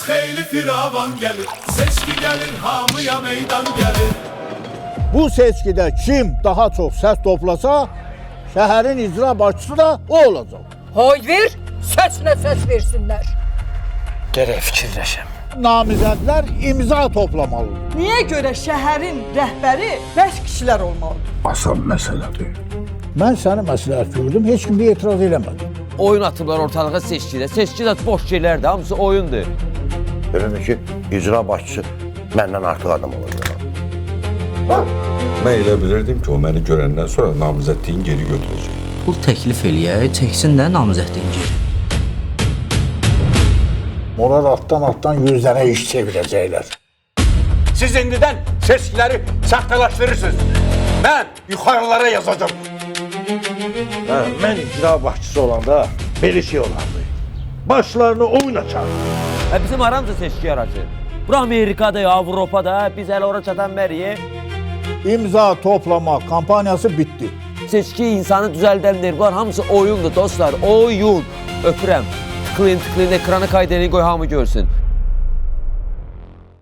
xeyli firavan gəlir, seçki gəlir, hamıya meydan gəlir. Bu seçkidə kim daha çox səs toplasa, şəhərin icra başçısı da o olacaq. Hay ver, səslə səs versinlər. Gərək fikirləşəm. Namizədlər imza toplamalıdır. Niyə görə şəhərin rəhbəri bəş kişilər olmalıdır? Asan məsələdir. Mən səni məsləhət gördüm, heç kim bir etiraz eləmədi. Oyun atıblar ortalığa seçkidə. Seçki də boş şeylərdir, hamısı oyundur. Elədir ki, icra başçısı məndən artıq adam olacaq. Mən elə bilirdim ki, o məni görəndən sonra namizədliyin geri götürəcək. Pul təklif eləyək, çəksin də namizədliyin geri. Onlar altdan 100 dənə iş çevirəcəklər. Siz indidən seçkiləri saxtalaşdırırsınız. Mən yuxarılara yazacağım. Mən icra başçısı olanda belə şey olardı. Başlarını oyun açar. Bizim aramızda seçki yaratır. Bura Amerikada, Avropada, biz hələ ora çatan məriyə. İmza toplama kampaniyası bitti. Seçki insanı düzəldəndir. Bunlar hamısı oyundur dostlar, oyun. Öpürəm. Tıklayın, ekrana kaydını qoy, hamı görsün.